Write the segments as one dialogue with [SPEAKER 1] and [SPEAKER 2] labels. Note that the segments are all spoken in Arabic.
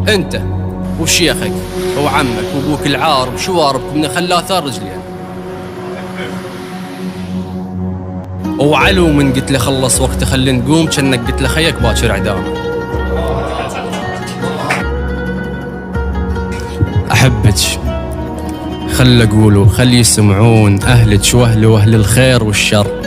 [SPEAKER 1] انت وشيخك وعمك وابوك العار وشواربك من خلى اثار رجلين، وعلو من قلت له خلص وقت خلي نقوم كأنك قلت له خيك باكر اعدامه. احبك خل اقولوا خلي يسمعون اهلك واهل الخير والشر.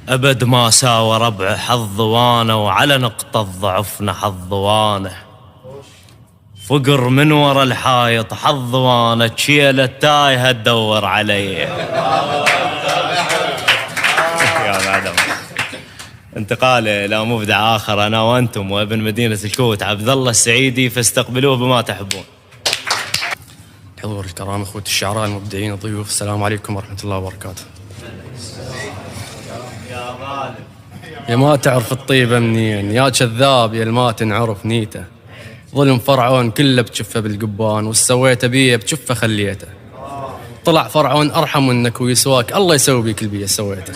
[SPEAKER 2] أبد ما ساوى ربع حظوانه، وعلى نقطة ضعفنا حظوانه، فقر من ورا الحايط حظوانه، تشيله تايهة تدور علي. يا معلم انتقال إلى مبدع آخر، أنا وأنتم وابن مدينة الكوت عبد الله السعيدي، فاستقبلوه بما تحبون.
[SPEAKER 1] حضور الكرام اخوتي الشعراء المبدعين الضيوف، السلام عليكم ورحمة الله وبركاته. يا ما تعرف الطيبة منين، يا كذاب يا ما تنعرف نيته، ظلم فرعون كله بجفه بالقبان، والسويته بيه بجفه خليته، طلع فرعون أرحم منك ويسواك، الله يسوي بيك البيه سويته.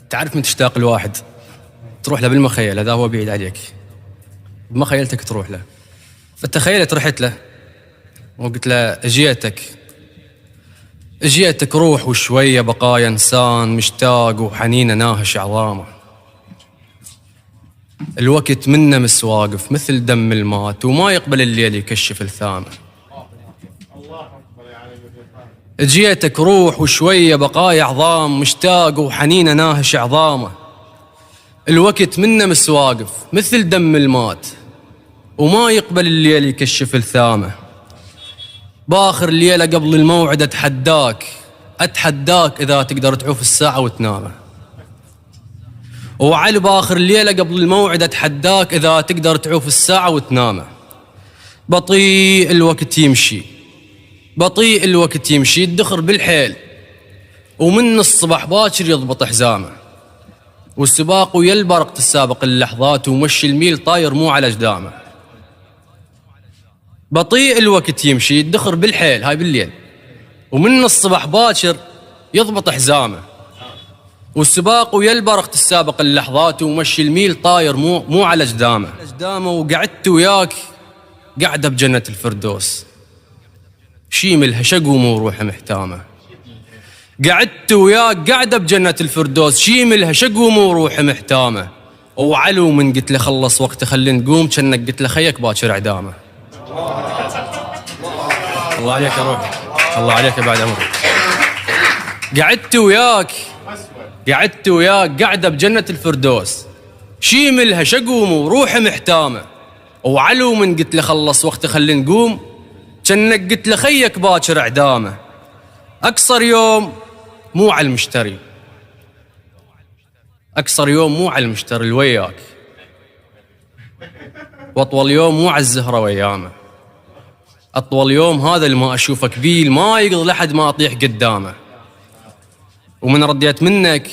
[SPEAKER 1] تعرف من تشتاق الواحد تروح له بالمخيل، هذا هو بعيد عليك، بمخيلتك تروح له، فتخيلت رحت له وقلت له اجيتك روح وشوية بقايا انسان مشتاق وحنينه ناهش عظامه، الوقت منه مسواقف مثل دم المات، وما يقبل الليل يكشف الثامه. اجيتك روح وشوية بقايا عظام مشتاق وحنينه ناهش عظامه، الوقت منه مسواقف مثل دم المات، وما يقبل الليل يكشف الثامه. باخر الليلة قبل الموعد أتحداك إذا تقدر تعوف الساعة وتنامه، وعلى باخر الليلة قبل الموعد أتحداك إذا تقدر تعوف الساعة وتنامه. بطيء الوقت يمشي الدخر بالحيل، ومن الصبح باكر يضبط حزامه، والسباق ويا البرق تسابق اللحظات، ومشي الميل طاير مو على جدامه. بطيء الوقت يمشي الدخر بالحيل هاي بالليل، ومن الصبح باكر يضبط حزامه، والسباق ويا البرق تسابق اللحظات، ومشي الميل طاير مو على جدامه. وقعدت وياك قعده بجنة الفردوس، شيملها شقوم وروح محتامه. قعدت وياك قعده بجنة الفردوس، شيملها شقوم وروح محتامه، وعلو من قلت له خلص وقت خلي نقوم كأنك قلت له خيك باكر اعدامه. الله عليك يا روحي، الله عليك بعد عمرك. قعدت وياك قعده بجنة الفردوس، شيملها شقوم وروح محتامه، وعلو من قلت له خلص وقت خلي نقوم كأنك قلت له خيك باكر اعدامه. اقصر يوم مو على المشتري الوياك، واطول يوم مو على الزهره ويامه، أطول يوم هذا اللي ما أشوفك بيه، ما يقضي لحد ما أطيح قدامه. ومن رديت منك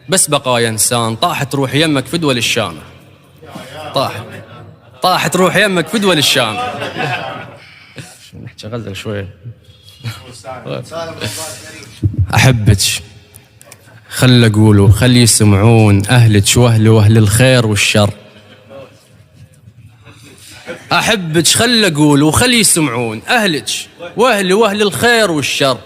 [SPEAKER 1] بس بقايا إنسان، طاحت روح يمك في دول الشام، طاحت روح يمك في دول الشام. نحكي غزل شوي. أحبك خل أقولوا خلي يسمعون أهلك واهل الخير والشر. أحبك خل أقول وخلي يسمعون أهلك وأهل الخير والشر.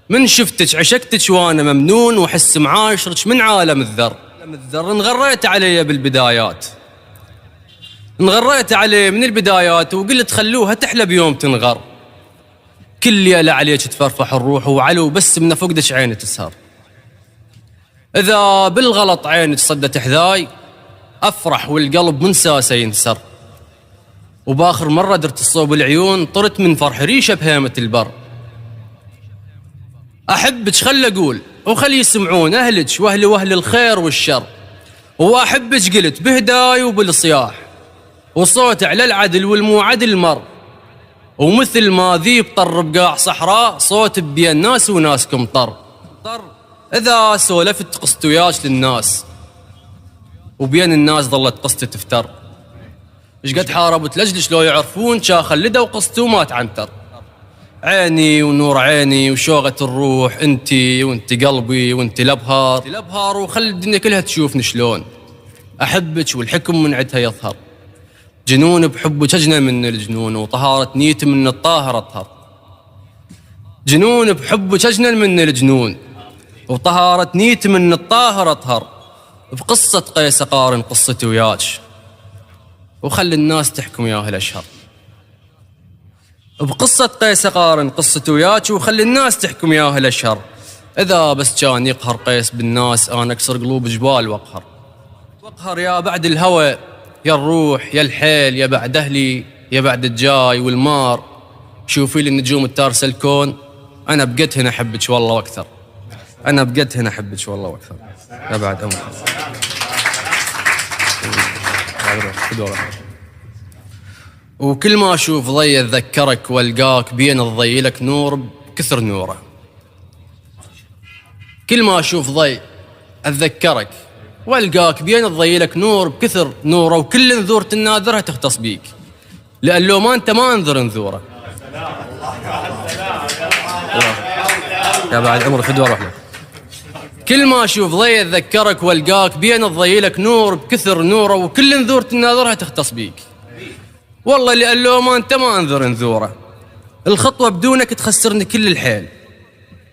[SPEAKER 1] من شفتك عشقتك وأنا ممنون، وحس معاشرك من عالم الذر. انغريت علي بالبدايات، انغريت عليه من البدايات، وقلت خلوها تحلى بيوم تنغر. كل ليلة عليك تفرفح الروح، وعلو بس من فقدك عيني تسهر. إذا بالغلط عينك صدت حذاي أفرح والقلب من ساسه ينسر. وباخر مرة درت الصوب العيون طرت من فرح ريشة بهيمة البر. أحبك خل أقول وخلي يسمعون أهلك وأهل الخير والشر. وأحبك قلت بهداي وبالصياح، وصوت على العدل والمو عدل مر. ومثل ما ذيب طر بقاع صحراء، صوت بين ناس وناسكم طر. إذا سولفت قصت وياش للناس، وبين الناس ظلت قصتي تفتر. إيش قد حاربت لجلش لو يعرفون، شا خلدوا وقصتي وما تعنتر. عيني ونور عيني وشوقة الروح، انتي وانتي قلبي وانتي الابهار وخلي الدنيا كلها تشوفني شلون احبك والحكم من عدها يظهر. جنون بحبك اجنى من الجنون وطهارة نيتي من الطاهر اطهر. جنون بحبك اجنى من الجنون وطهارة نيتي من الطاهر اطهر. بقصة قيس اقارن قصتي وياك وخلي الناس تحكم يا اهل اشهر. بقصة قيس اقارن قصتي وياك وخلي الناس تحكم يا اهل اشهر. اذا بس كان يقهر قيس بالناس انا اكسر قلوب جبال واقهر. واقهر يا بعد الهوى يا الروح يا الحيل يا بعد اهلي يا بعد الجاي والمار. شوفي لي النجوم التارسه الكون انا بقيت هنا احبك والله واكثر. انا بقيت هنا احبك والله واكثر يا بعد امك. وكل ما اشوف ضي اتذكرك والقاك بين الضي لك نور بكثر نوره. كل ما اشوف ضي اتذكرك والقاك بين الضي لك نور بكثر نوره. وكل نذور تناذرها تختص بيك لان لو ما انت ما انذر نذوره. يا بعد عمر فدوه رحمه. كل ما اشوف ضي اتذكرك والقاك بين الضي لك نور بكثر نوره. وكل نذور تناذرها تختص بيك والله لان لو ما انت ما انذر نذوره. الخطوه بدونك تخسرني كل الحيل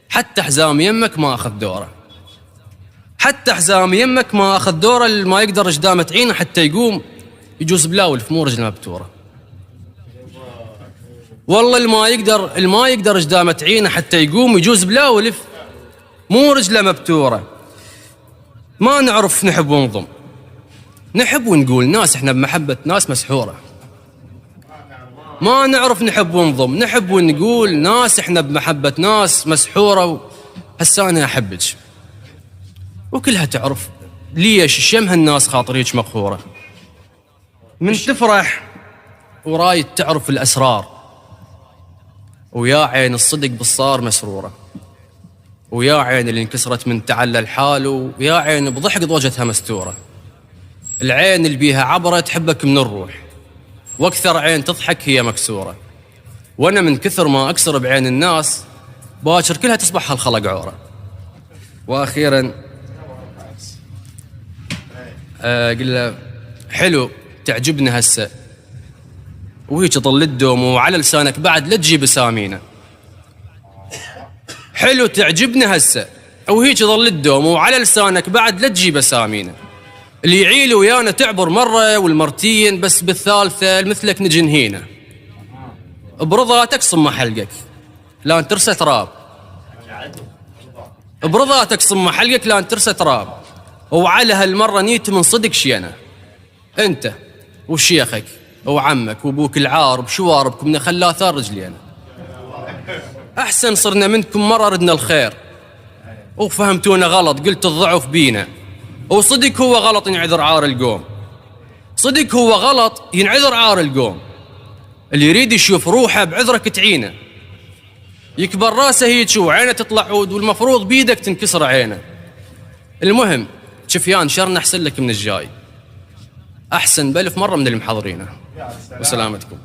[SPEAKER 1] حتى حزام يمك ما اخذ دوره. حتى حزام يمك ما اخذ دوره. اللي ما يقدر جدامه عينه حتى يقوم يجوز بلاولف مو رجل مبتوره. والله اللي ما يقدر جدامه عينه حتى يقوم يجوز بلاولف مو رجله مبتوره. ما نعرف نحب ونضم نحب ونقول ناس احنا بمحبه ناس مسحوره. ما نعرف نحب ونضم نحب ونقول ناس احنا بمحبه ناس مسحوره. هسه انا احبك وكلها تعرف ليش شم هالناس خاطريك مقهوره. من تفرح ورايد تعرف الاسرار ويا عين الصدق بالصار مسروره. ويا عين اللي انكسرت من تعلى الحال ويا عين بضحك ضوجتها مستوره. العين اللي بيها عبره تحبك من الروح واكثر عين تضحك هي مكسوره. وانا من كثر ما اكسر بعين الناس باكر كلها تصبح هالخلق عوره. واخيرا قل له حلو تعجبني هسه وهيك تظل الدوم وعلى لسانك بعد لا تجيب اسامينا. حلو تعجبني هسه وهيك ظل الدوم وعلى لسانك بعد لا تجيب اسامينا. اللي يعيل ويانا تعبر مره والمرتين بس بالثالثه مثلك نجي نهينا. برضاتك صم حلقك لان ترسى تراب. برضاتك صم حلقك لان ترسى تراب. وعلى هالمره نيت من صدق شينا. انت وشيخك وعمك وابوك العار بشواربكم من خلا اثار رجلينا. احسن صرنا منكم مره ردنا الخير وفهمتونا غلط قلت الضعف بينا. وصدق هو غلط ينعذر عار القوم. صدق هو غلط ينعذر عار القوم. اللي يريد يشوف روحه بعذرك تعينه. يكبر راسه هيك وعينه تطلع عود والمفروض بيدك تنكسر عينه. المهم شفيان شرنا احسن لك من الجاي. احسن بألف مره من المحضرينه. وسلامتكم.